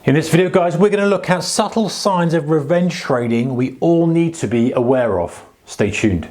In this video, guys, we're going to look at subtle signs of revenge trading we all need to be aware of. Stay tuned.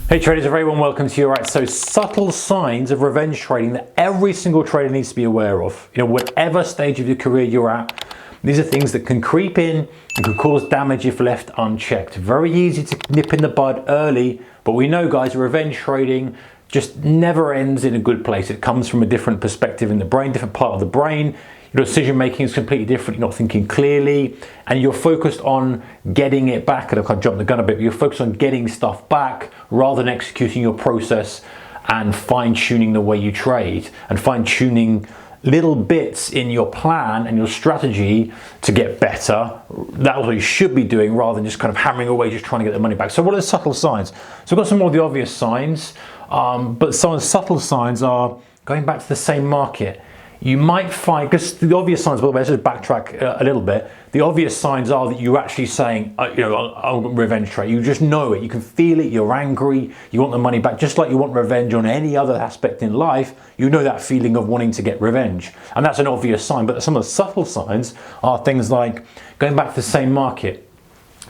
Hey traders, a very warm welcome to you. All right, so subtle signs of revenge trading that every single trader needs to be aware of. You know, whatever stage of your career you're at, these are things that can creep in and can cause damage if left unchecked. Very easy to nip in the bud early, but we know, guys, revenge trading just never ends in a good place. It comes from a different perspective in the brain, different part of the brain. Your decision making is completely different. You're not thinking clearly, and you're focused on getting it back. And I can't jump the gun a bit, but you're focused on getting stuff back rather than executing your process and fine-tuning the way you trade and fine-tuning little bits in your plan and your strategy to get better. That's what you should be doing rather than just kind of hammering away, just trying to get the money back. So what are the subtle signs? So we've got some more of the obvious signs, but some of the subtle signs are going back to the same market. You might find, because the obvious signs, by the way, let's just backtrack a little bit. The obvious signs are that you're actually saying, I'll revenge trade. You just know it. You can feel it. You're angry. You want the money back. Just like you want revenge on any other aspect in life, you know that feeling of wanting to get revenge. And that's an obvious sign. But some of the subtle signs are things like going back to the same market.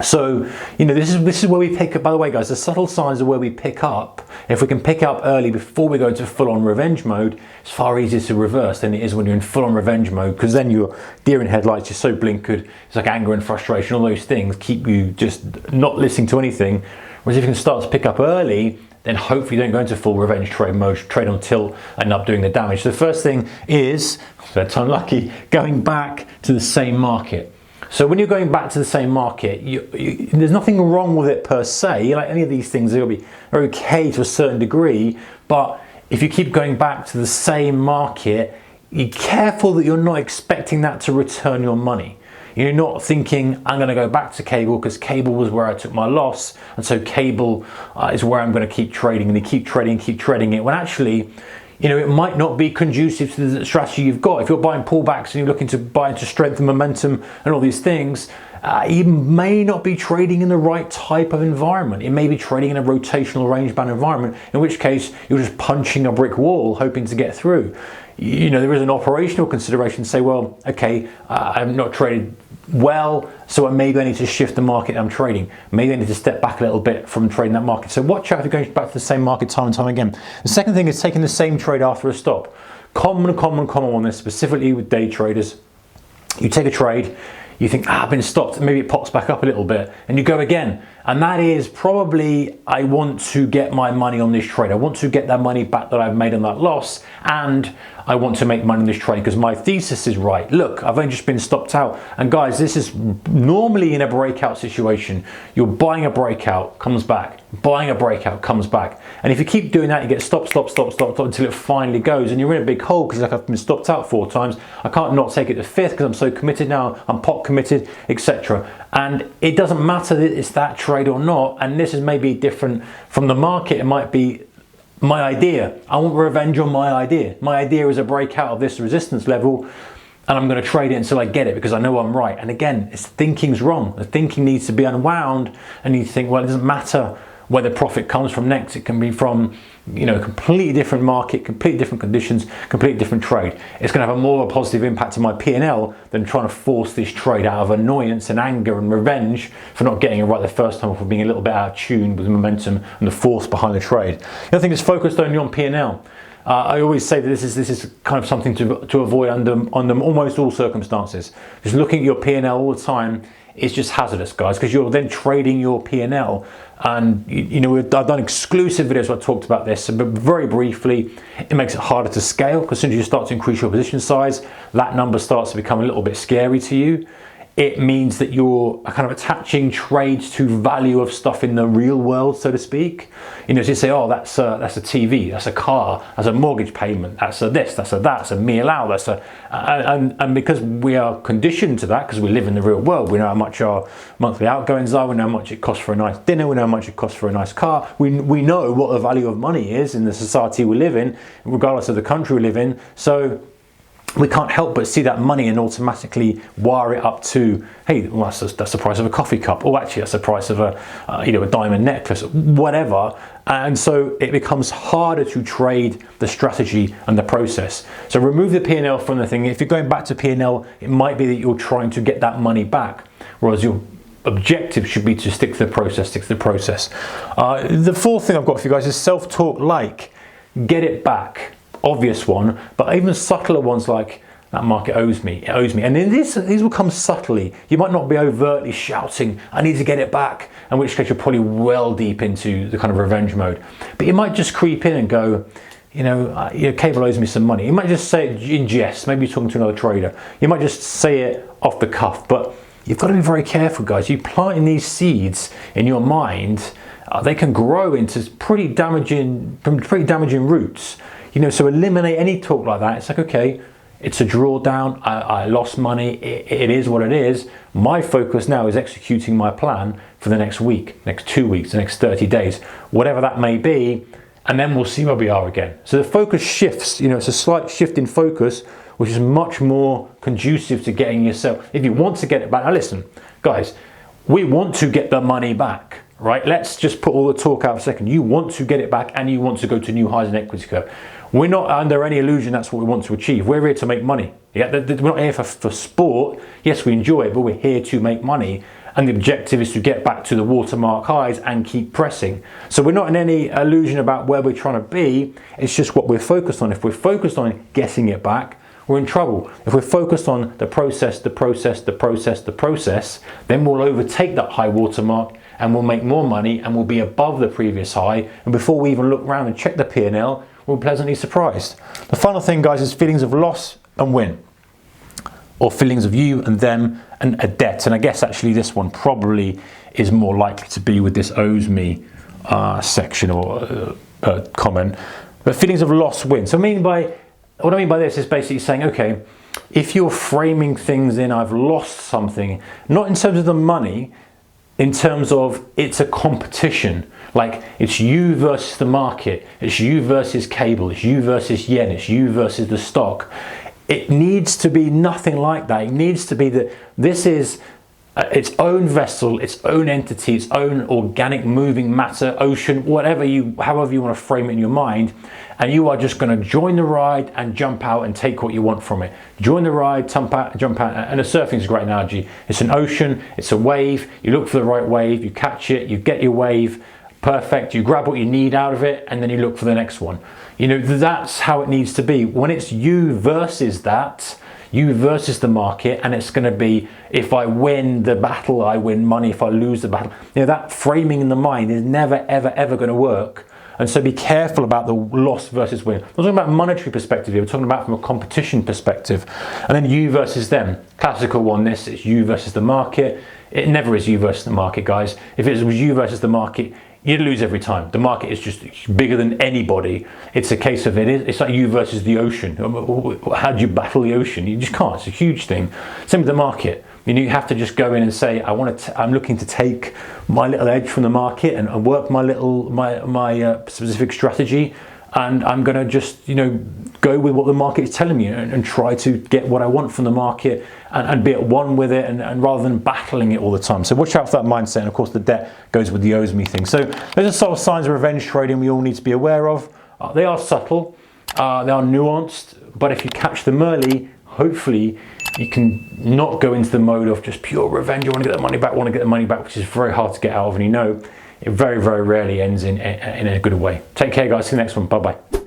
So, this is where we pick up, by the way, guys, the subtle signs are where we pick up. If we can pick up early before we go into full-on revenge mode, it's far easier to reverse than it is when you're in full-on revenge mode, because then you're deer in headlights, you're so blinkered, it's like anger and frustration, all those things keep you just not listening to anything. Whereas if you can start to pick up early, then hopefully you don't go into full revenge trade mode, trade until I end up doing the damage. So the first thing is, that's unlucky, going back to the same market. So when you're going back to the same market, there's nothing wrong with it per se. Like any of these things, they'll be okay to a certain degree. But if you keep going back to the same market, you're careful that you're not expecting that to return your money. You're not thinking, I'm going to go back to cable because cable was where I took my loss. And so cable is where I'm going to keep trading. And you keep trading it. When actually, it might not be conducive to the strategy you've got. If you're buying pullbacks and you're looking to buy into strength and momentum and all these things, you may not be trading in the right type of environment. It may be trading in a rotational range bound environment, in which case you're just punching a brick wall hoping to get through. There is an operational consideration to say, well, okay, I'm not traded well, so maybe I need to shift the market I'm trading. Maybe I need to step back a little bit from trading that market. So watch out if you're going back to the same market time and time again. The second thing is taking the same trade after a stop. Common on this, specifically with day traders. You take a trade, you think, I've been stopped, maybe it pops back up a little bit, and you go again. And that is probably, I want to get my money on this trade. I want to get that money back that I've made on that loss, and I want to make money on this trade because my thesis is right. Look, I've only just been stopped out. And guys, this is normally in a breakout situation. You're buying a breakout, comes back, buying a breakout, comes back. And if you keep doing that, you get stop until it finally goes, and you're in a big hole because like I've been stopped out 4 times. I can't not take it to 5th because I'm so committed now, I'm pot committed, etc. And it doesn't matter that it's that trade or not, and this is maybe different from the market. It might be my idea. I want revenge on my idea. My idea is a breakout of this resistance level, and I'm going to trade it until I get it because I know I'm right. And again, thinking's wrong. The thinking needs to be unwound, and you think, well, it doesn't matter where the profit comes from next. It can be from a completely different market, completely different conditions, completely different trade. It's going to have a more of a positive impact on my P&L than trying to force this trade out of annoyance and anger and revenge for not getting it right the first time, or for being a little bit out of tune with the momentum and the force behind the trade. The other thing is focused only on P&L. I always say that this is kind of something to avoid under almost all circumstances. Just looking at your P&L all the time is just hazardous, guys, because you're then trading your P&L. And I've done exclusive videos where I talked about this, but very briefly, it makes it harder to scale because as soon as you start to increase your position size, that number starts to become a little bit scary to you. It means that you're kind of attaching trades to value of stuff in the real world, so to speak. So you say, oh, that's a TV, that's a car, that's a mortgage payment, that's a this, that's a that, that's a meal out, that's a, and because we are conditioned to that, because we live in the real world, we know how much our monthly outgoings are, we know how much it costs for a nice dinner, we know how much it costs for a nice car, we know what the value of money is in the society we live in, regardless of the country we live in. So we can't help but see that money and automatically wire it up to, hey, well, that's the price of a coffee cup, or actually that's the price of a diamond necklace, whatever. And so it becomes harder to trade the strategy and the process. So remove the P&L from the thing. If you're going back to P&L, it might be that you're trying to get that money back, whereas your objective should be to stick to the process, The fourth thing I've got for you guys is self-talk like, get it back. Obvious one, but even subtler ones like, that market owes me, it owes me. And then these will come subtly. You might not be overtly shouting, I need to get it back, in which case you're probably well deep into the kind of revenge mode. But you might just creep in and go, your cable owes me some money. You might just say it in jest, maybe you're talking to another trader. You might just say it off the cuff, but you've got to be very careful, guys. You planting these seeds in your mind, they can grow into pretty damaging roots. So eliminate any talk like that. It's like, okay, it's a drawdown. I lost money. It is what it is. My focus now is executing my plan for the next week, next 2 weeks, the next 30 days, whatever that may be. And then we'll see where we are again. So the focus shifts. It's a slight shift in focus, which is much more conducive to getting yourself, if you want to get it back. Now listen, guys, we want to get the money back. Right, let's just put all the talk out for a second. You want to get it back and you want to go to new highs in equity curve. We're not under any illusion that's what we want to achieve. We're here to make money. Yeah, we're not here for sport. Yes, we enjoy it, but we're here to make money. And the objective is to get back to the watermark highs and keep pressing. So we're not in any illusion about where we're trying to be. It's just what we're focused on. If we're focused on getting it back, we're in trouble. If we're focused on the process, then we'll overtake that high watermark and we'll make more money and we'll be above the previous high. And before we even look around and check the P&L, we're pleasantly surprised. The final thing, guys, is feelings of loss and win, or feelings of you and them and a debt. And I guess actually this one probably is more likely to be with this owes me section or comment. But feelings of loss, win. So what I mean by this is basically saying, okay, if you're framing things in I've lost something, not in terms of the money, in terms of it's a competition, like it's you versus the market, it's you versus cable, it's you versus yen, it's you versus the stock. It needs to be nothing like that. It needs to be that this is its own vessel, its own entity, its own organic moving matter, ocean, however you want to frame it in your mind, and you are just going to join the ride and jump out and take what you want from it. Join the ride, jump out, and the surfing is a great analogy. It's an ocean, it's a wave, you look for the right wave, you catch it, you get your wave, perfect, you grab what you need out of it, and then you look for the next one. That's how it needs to be. When it's you versus that, you versus the market, and it's going to be, if I win the battle, I win money. If I lose the battle, that framing in the mind is never, ever going to work. And so be careful about the loss versus win. I'm not talking about monetary perspective here, we're talking about from a competition perspective. And then you versus them. Classical one, it's you versus the market. It never is you versus the market, guys. If it was you versus the market, you'd lose every time. The market is just bigger than anybody. It's a case of it's like you versus the ocean. How do you battle the ocean? You just can't. It's a huge thing. Same with the market. You have to just go in and say, I'm looking to take my little edge from the market and work my specific strategy, and I'm going to just go with what the market is telling me and try to get what I want from the market and be at one with it, and rather than battling it all the time. So watch out for that mindset, and of course the debt goes with the owes me thing. So those are sort of signs of revenge trading we all need to be aware of. They are subtle, they are nuanced, but if you catch them early, hopefully you can not go into the mode of just pure revenge. I want to get the money back, which is very hard to get out of, and it very, very rarely ends in a good way. Take care, guys. See you next one. Bye-bye.